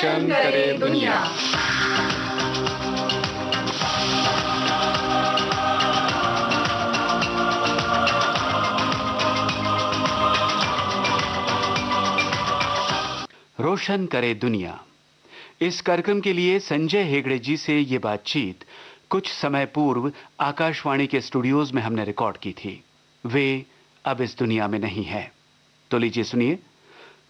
रोशन करे दुनिया। रोशन करे दुनिया। इस कार्यक्रम के लिए संजय हेगड़े जी से ये बातचीत कुछ समय पूर्व आकाशवाणी के स्टूडियोज में हमने रिकॉर्ड की थी। वे अब इस दुनिया में नहीं है। तो लीजिए सुनिए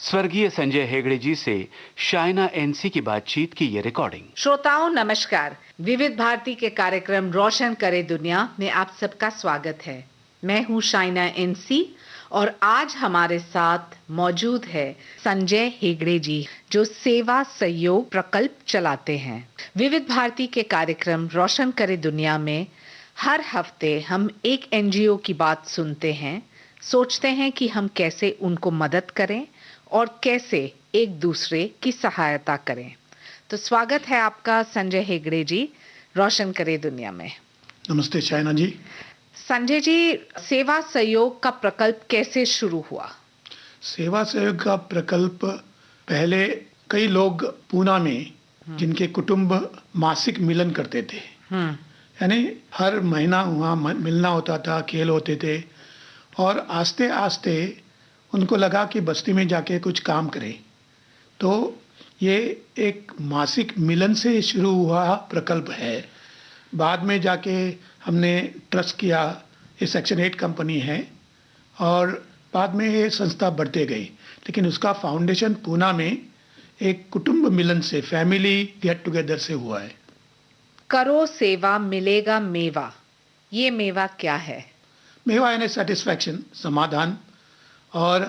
स्वर्गीय संजय हेगड़े जी से शाइना एनसी की बातचीत की ये रिकॉर्डिंग। श्रोताओं नमस्कार। विविध भारती के कार्यक्रम रोशन करे दुनिया में आप सबका स्वागत है। मैं हूं शाइना एनसी और आज हमारे साथ मौजूद है संजय हेगड़े जी, जो सेवा सहयोग प्रकल्प चलाते हैं। विविध भारती के कार्यक्रम रोशन करे दुनिया में हर हफ्ते हम एक एनजीओ की बात सुनते हैं, सोचते हैं कि हम कैसे उनको मदद करें और कैसे एक दूसरे की सहायता करें। तो स्वागत है आपका संजय हेगड़े जी, रोशन करे दुनिया में। नमस्ते शाइना जी। संजय जी, सेवा सहयोग का प्रकल्प कैसे शुरू हुआ? सेवा सहयोग का प्रकल्प पहले कई लोग पूना में जिनके कुटुंब मासिक मिलन करते थे, यानी हर महीना वहाँ मिलना होता था, खेल होते थे और आस्ते आस्ते उनको लगा कि बस्ती में जाके कुछ काम करें। तो ये एक मासिक मिलन से शुरू हुआ प्रकल्प है। बाद में जाके हमने ट्रस्ट किया, ये सेक्शन 8 कंपनी है और बाद में ये संस्था बढ़ते गई। लेकिन उसका फाउंडेशन पूना में एक कुटुंब मिलन से, फैमिली गेट टुगेदर से हुआ है। करो सेवा मिलेगा मेवा, ये मेवा क्या है? मेवा यानी सेटिस्फैक्शन, समाधान। और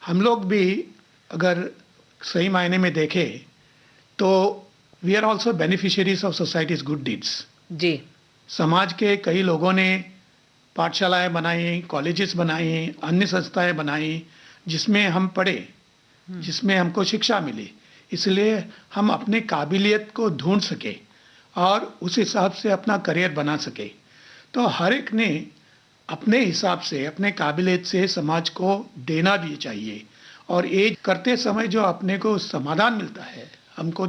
हम लोग भी अगर सही मायने में देखें तो we are also beneficiaries of societies good deeds. जी। समाज के कई लोगों ने पाठशालाएं बनाई, कॉलेजेस बनाई, अन्य संस्थाएं बनाई जिसमें हम पढ़े, जिसमें हमको शिक्षा मिली, इसलिए हम अपने काबिलियत को ढूंढ सके और उस हिसाब से अपना करियर बना सके। तो हर एक ने अपने हिसाब से, अपने काबिलियत से समाज को देना भी चाहिए और ये करते समय जो अपने को समाधान मिलता है, हमको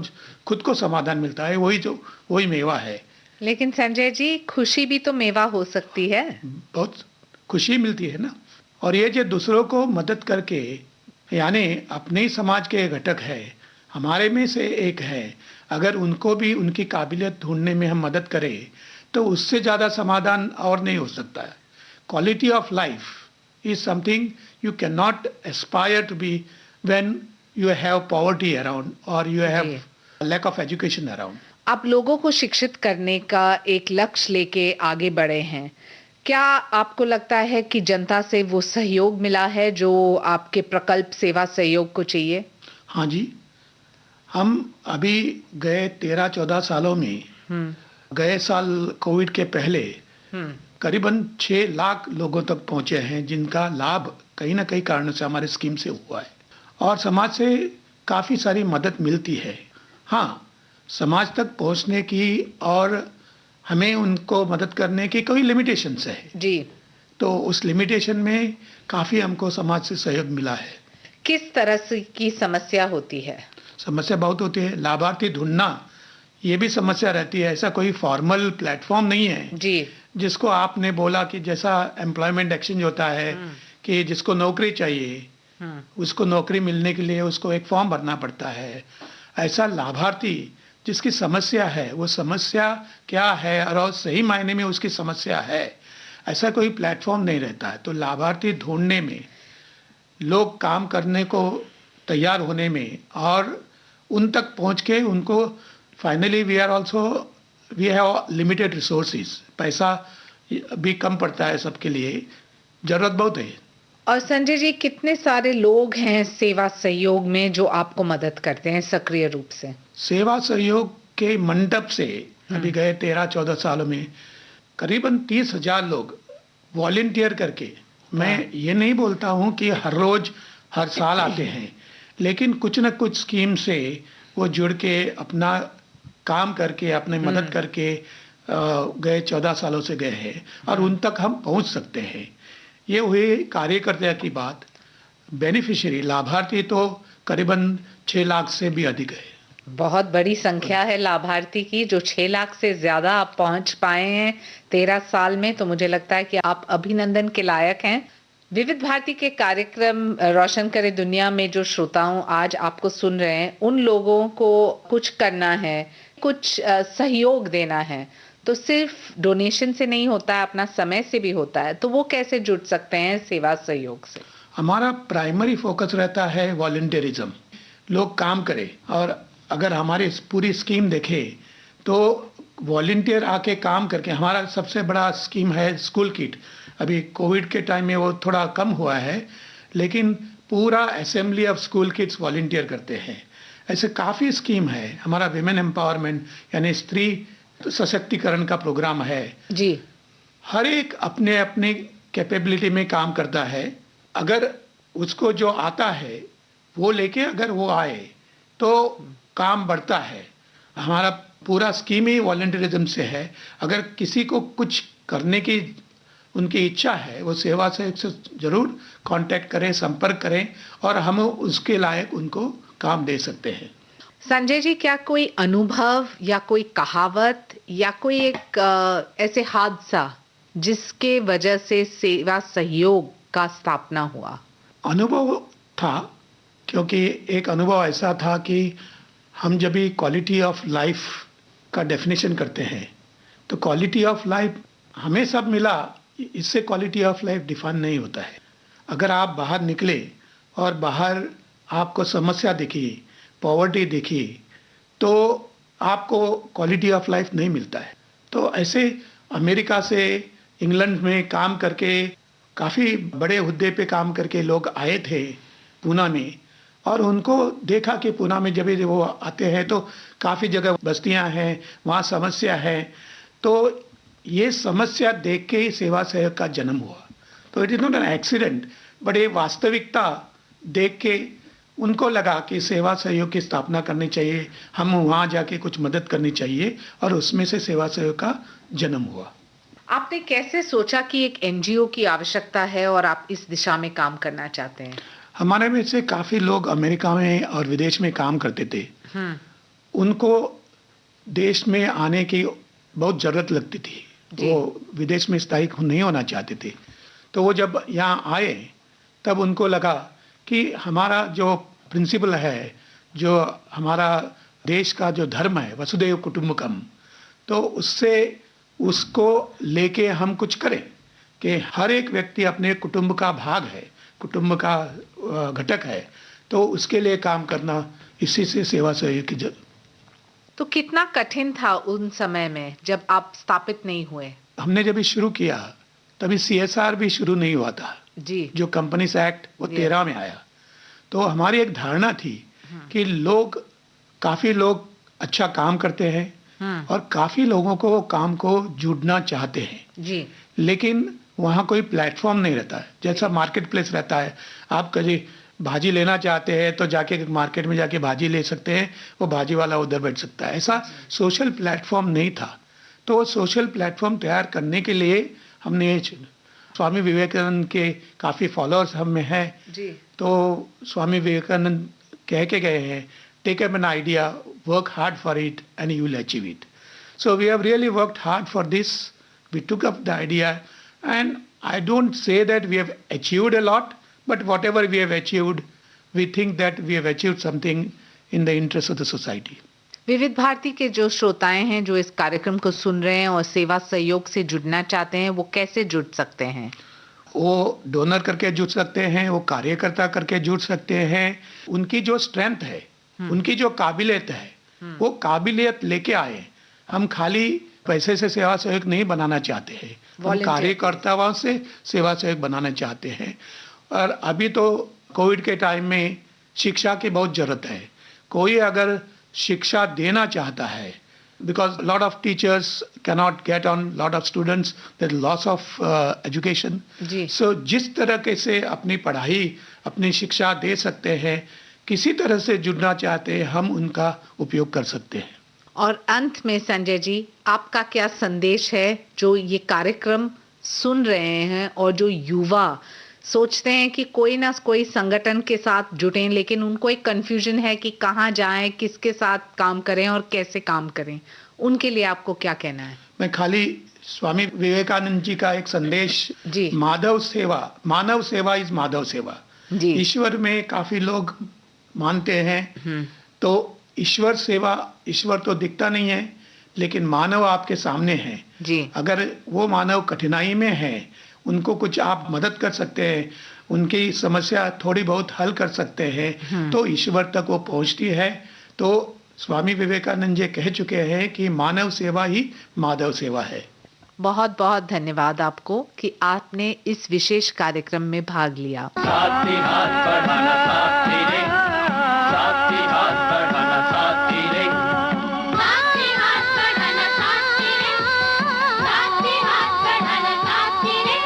खुद को समाधान मिलता है, वही मेवा है। लेकिन संजय जी, खुशी भी तो मेवा हो सकती है। बहुत खुशी मिलती है ना। और ये जो दूसरों को मदद करके, यानी अपने ही समाज के घटक है, हमारे में से एक है, अगर उनको भी उनकी काबिलियत ढूंढने में हम मदद करें तो उससे ज़्यादा समाधान और नहीं हो सकता है। Quality of life is something you cannot aspire to be when you have poverty around or you have lack of education around. आप लोगों को शिक्षित करने का एक लक्ष्य लेके आगे बढ़े हैं। क्या आपको लगता है कि जनता से वो सहयोग मिला है जो आपके प्रकल्प सेवा सहयोग को चाहिए? हाँ जी, हम अभी गए 13-14 सालों में, गए साल कोविड के पहले करीबन 6 लाख लोगों तक पहुंचे हैं, जिनका लाभ कहीं ना कहीं कारणों से हमारे स्कीम से हुआ है और समाज से काफ़ी सारी मदद मिलती है। हाँ, समाज तक पहुंचने की और हमें उनको मदद करने की कोई लिमिटेशंस है जी। तो उस लिमिटेशन में काफ़ी हमको समाज से सहयोग मिला है। किस तरह से की समस्या होती है? समस्या बहुत होती है। लाभार्थी ढूंढना ये भी समस्या रहती है। ऐसा कोई फॉर्मल प्लेटफॉर्म नहीं है जी, जिसको आपने बोला कि जैसा एम्प्लॉयमेंट एक्सचेंज होता है कि जिसको नौकरी चाहिए उसको नौकरी मिलने के लिए उसको एक फॉर्म भरना पड़ता है। ऐसा लाभार्थी जिसकी समस्या है, वो समस्या क्या है और सही मायने में उसकी समस्या है, ऐसा कोई प्लेटफॉर्म नहीं रहता है। तो लाभार्थी ढूंढने में, लोग काम करने को तैयार होने में और उन तक पहुंच के उनको finally we have limited resources, पैसा भी कम पड़ता है सबके लिए, जरूरत बहुत है। और संजय जी, कितने सारे लोग हैं सेवा सहयोग में जो आपको मदद करते हैं सक्रिय रूप से? सेवा सहयोग के मंडप से अभी गए 13-14 सालों में करीबन 30,000 लोग वॉलेंटियर करके, मैं ये नहीं बोलता हूँ कि हर रोज हर साल आते हैं, लेकिन कुछ न कुछ स्कीम से वो जुड़ के अपना काम करके, अपने मदद करके गए 14 सालों से गए हैं और उन तक हम पहुंच सकते हैं। ये हुई कार्यकर्ता की बात। बेनिफिशियरी, लाभार्थी तो करीबन 6 लाख से भी अधिक है। बहुत बड़ी संख्या है लाभार्थी की, जो 6 लाख से ज्यादा आप पहुंच पाए हैं 13 साल में, तो मुझे लगता है कि आप अभिनंदन के लायक हैं। विविध भारती के कार्यक्रम रोशन करे दुनिया में जो श्रोताओं आज आपको सुन रहे हैं, उन लोगों को कुछ करना है, कुछ सहयोग देना है, तो सिर्फ डोनेशन से नहीं होता है, अपना समय से भी होता है। तो वो कैसे जुड़ सकते हैं सेवा सहयोग से? हमारा प्राइमरी फोकस रहता है वॉलंटियरिज्म, लोग काम करें। और अगर हमारी पूरी स्कीम देखें तो वॉलंटियर आके काम करके, हमारा सबसे बड़ा स्कीम है स्कूल किट। अभी कोविड के टाइम में वो थोड़ा कम हुआ है, लेकिन पूरा assembly of school kits volunteer करते हैं। ऐसे काफ़ी स्कीम है। हमारा विमेन एम्पावरमेंट यानी स्त्री सशक्तिकरण का प्रोग्राम है जी। हर एक अपने अपने कैपेबिलिटी में काम करता है। अगर उसको जो आता है वो लेके अगर वो आए तो काम बढ़ता है। हमारा पूरा स्कीम ही वॉलंटियरिज्म से है। अगर किसी को कुछ करने की उनकी इच्छा है, वो सेवा से जरूर कांटेक्ट करें, संपर्क करें, और हम उसके लायक उनको काम दे सकते हैं। संजय जी, क्या कोई अनुभव या कोई कहावत या कोई एक ऐसे हादसा जिसके वजह से सेवा सहयोग का स्थापना हुआ? अनुभव था, क्योंकि एक अनुभव ऐसा था कि हम जब भी क्वालिटी ऑफ लाइफ का डेफिनेशन करते हैं तो क्वालिटी ऑफ लाइफ हमें सब मिला, इससे क्वालिटी ऑफ लाइफ डिफाइन नहीं होता है। अगर आप बाहर निकले और बाहर आपको समस्या दिखी, पॉवर्टी दिखी, तो आपको क्वालिटी ऑफ लाइफ नहीं मिलता है। तो ऐसे अमेरिका से इंग्लैंड में काम करके, काफ़ी बड़े हुद्दे पे काम करके लोग आए थे पूना में, और उनको देखा कि पूना में जब वो आते हैं तो काफ़ी जगह बस्तियां हैं, वहाँ समस्या है। तो ये समस्या देख के ही सेवा सहयोग का जन्म हुआ। तो it is not an accident, but ये वास्तविकता देख के उनको लगा कि सेवा सहयोग की स्थापना करनी चाहिए, हम वहाँ जाके कुछ मदद करनी चाहिए, और उसमें से सेवा सहयोग का जन्म हुआ। आपने कैसे सोचा कि एक एनजीओ की आवश्यकता है और आप इस दिशा में काम करना चाहते हैं? हमारे में से काफ़ी लोग अमेरिका में और विदेश में काम करते थे। उनको देश में आने की बहुत ज़रूरत लगती थी, वो विदेश में स्थायी नहीं होना चाहते थे। तो वो जब यहाँ आए तब उनको लगा कि हमारा जो प्रिंसिपल है, जो हमारा देश का जो धर्म है, वसुधैव कुटुंबकम, तो उससे उसको लेके हम कुछ करें कि हर एक व्यक्ति अपने कुटुंब का भाग है, कुटुंब का घटक है, तो उसके लिए काम करना, इसी से सेवा सहयोग की तो कितना कठिन था उन समय में जब आप स्थापित नहीं हुए? हमने जब शुरू किया तभी CSR भी शुरू नहीं हुआ था जी। जो कंपनीज एक्ट वो 13 में आया। तो हमारी एक धारणा थी कि काफी लोग अच्छा काम करते हैं और काफी लोगों को वो काम को जुड़ना चाहते हैं जी। लेकिन वहाँ कोई प्लेटफॉर्म नहीं रहता है। जैसा मार्केट प्लेस रहता है, आप कभी भाजी लेना चाहते हैं तो जाके मार्केट में जाके भाजी ले सकते हैं, वो भाजी वाला उधर बैठ सकता है। ऐसा सोशल प्लेटफॉर्म नहीं था। तो वो सोशल प्लेटफॉर्म तैयार करने के लिए हमने स्वामी विवेकानंद के काफ़ी फॉलोअर्स हम में हैं जी। तो स्वामी विवेकानंद कह के गए हैं, take up an idea, work hard for it and you will achieve it. So we have really worked hard for this. We took up the idea and I don't say that we have achieved a lot, but whatever we have achieved, we think that we have achieved something in the interest of the society. विविध भारती के जो श्रोताएं हैं जो इस कार्यक्रम को सुन रहे हैं और सेवा सहयोग से जुड़ना चाहते हैं, वो कैसे जुड़ सकते हैं? वो डोनर करके जुड़ सकते हैं, वो कार्यकर्ता करके जुड़ सकते हैं। उनकी जो स्ट्रेंथ है, उनकी जो काबिलियत है, वो काबिलियत लेके आए। हम खाली पैसे से सेवा सहयोग नहीं बनाना चाहते हैं, हम कार्यकर्ताओं से सेवा सहयोग बनाना चाहते हैं। और अभी तो कोविड के टाइम में शिक्षा की बहुत ज़रूरत है। कोई अगर शिक्षा देना चाहता है, because lot of teachers can not get on lot of students, there loss of education. So जिस तरह से अपनी पढ़ाई, अपनी शिक्षा दे सकते हैं, किसी तरह से जुड़ना चाहते हैं, हम उनका उपयोग कर सकते हैं। और अंत में संजय जी, आपका क्या संदेश है जो ये कार्यक्रम सुन रहे हैं और जो युवा सोचते हैं कि कोई ना कोई संगठन के साथ जुटें, लेकिन उनको एक कंफ्यूजन है कि कहाँ जाएं, किसके साथ काम करें और कैसे काम करें। उनके लिए आपको क्या कहना है? मैं खाली स्वामी विवेकानंद जी का एक संदेश, जी माधव सेवा, मानव सेवा इज माधव सेवा। जी ईश्वर में काफी लोग मानते हैं, तो ईश्वर सेवा, ईश्वर तो दिखता नहीं है लेकिन मानव आपके सामने है जी। अगर वो मानव कठिनाई में है, उनको कुछ आप मदद कर सकते हैं, उनकी समस्या थोड़ी बहुत हल कर सकते हैं, तो ईश्वर तक वो पहुंचती है। तो स्वामी विवेकानंद जी कह चुके हैं कि मानव सेवा ही माधव सेवा है। बहुत बहुत धन्यवाद आपको कि आपने इस विशेष कार्यक्रम में भाग लिया। साथ ही हाथ बढ़ाना, साथ तेरे, साथ ही हाथ बढ़ाना, साथ तेरे, साथ ही हाथ बढ़ाना, साथ तेरे, साथ ही हाथ बढ़ाना, साथ तेरे,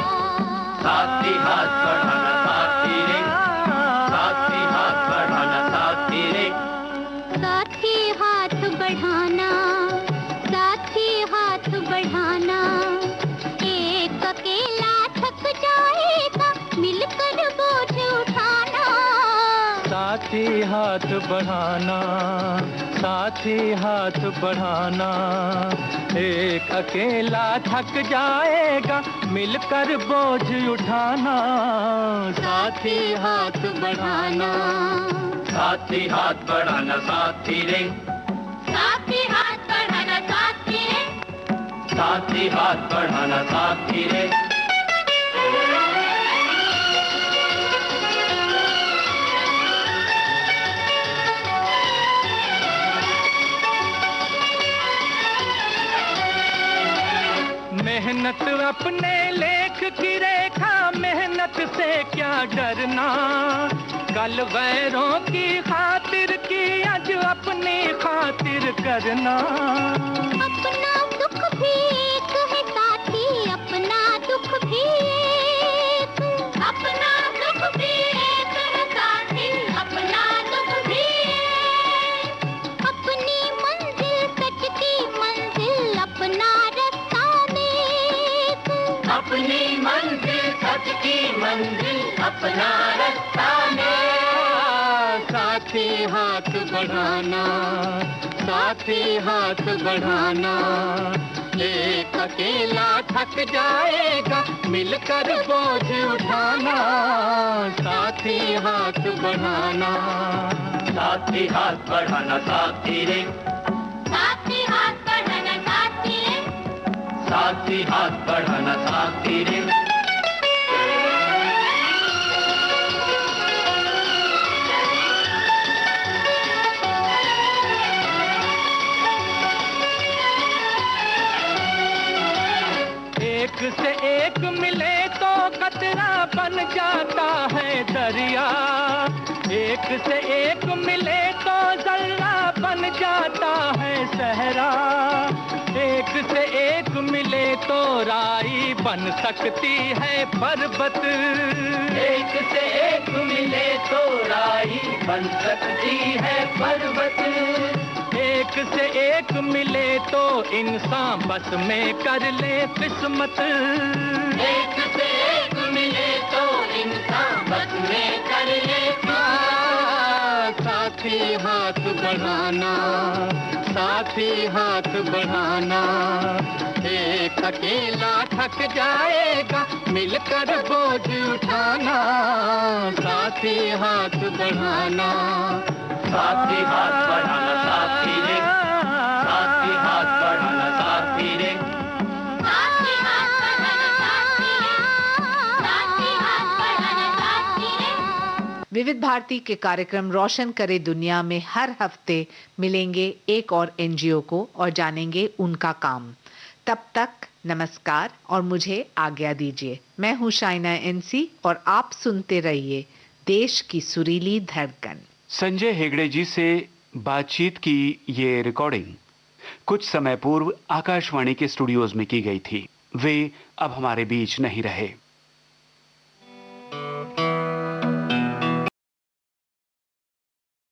साथ ही हाथ बढ़ाना, साथ तेरे, साथ ही हाथ बढ़ाना, साथ तेरे, साथ ही हाथ बढ़ाना, साथ ही हाथ बढ़ाना। एक अकेला थक जाएगा, मिलकर बोझ उठाना। साथ ही हाथ बढ़ाना, साथ ही हाथ बढ़ाना। एक अकेला थक जाएगा, मिलकर बोझ उठाना। साथ ही हाथ बढ़ाना, साथ ही हाथ बढ़ाना, साथ तेरे, साथ ही हाथ बढ़ाना, साथ तेरे, साथ ही हाथ बढ़ाना, साथ तेरे। मेहनत अपने लेख की रेखा, मेहनत से क्या डरना। कल गैरों की खातिर की, आज अपनी खातिर करना। अपना दुख भी एक है साथी, अपना दुख भी एक, अपना दुख भी एक है साथी, अपना दुख भी एक। अपनी मंजिल सच की मंजिल, अपना रास्ता नेक, अपनी मंजिल सच की मंजिल, अपना रास्ता में। साथ ही हाथ बढ़ाना, साथ ही हाथ बढ़ाना। एक अकेला थक जाएगा, मिलकर बोझ उठाना। साथ ही हाथ बढ़ाना, साथ ही हाथ बढ़ाना, साथ तेरे, साथ ही हाथ बढ़ाना, साथ तेरे, साथ ही हाथ बढ़ाना, साथ तेरे। एक से एक मिले तो कतरा बन जाता है दरिया। एक से एक मिले तो जर्रा बन जाता है सहरा। एक से एक मिले तो राई बन सकती है पर्वत। एक से एक मिले तो राई बन सकती है पर्वत। एक से एक मिले तो इंसान बस में कर ले किस्मत। एक से एक मिले तो इंसान बस में कर ले किस्मत। साथ ही हाथ बढ़ाना, साथ ही हाथ बढ़ाना। एक अकेला थक जाएगा, मिलकर बोझ उठाना। साथ ही हाथ बढ़ाना, साथ ही हाथ बढ़ाना, साथ तेरे, साथ ही हाथ बढ़ाना, साथ तेरे, साथ ही हाथ बढ़ाना, साथ तेरे, साथ ही हाथ बढ़ाना, साथ तेरे। विविध भारती के कार्यक्रम रोशन करे दुनिया में हर हफ्ते मिलेंगे एक और एनजीओ को और जानेंगे उनका काम। तब तक नमस्कार और मुझे आज्ञा दीजिए। मैं हूं शाइना एनसी और आप सुनते रहिए देश की सुरीली धड़कन। संजय हेगड़े जी से बातचीत की ये रिकॉर्डिंग कुछ समय पूर्व आकाशवाणी के स्टूडियोज में की गई थी। वे अब हमारे बीच नहीं रहे।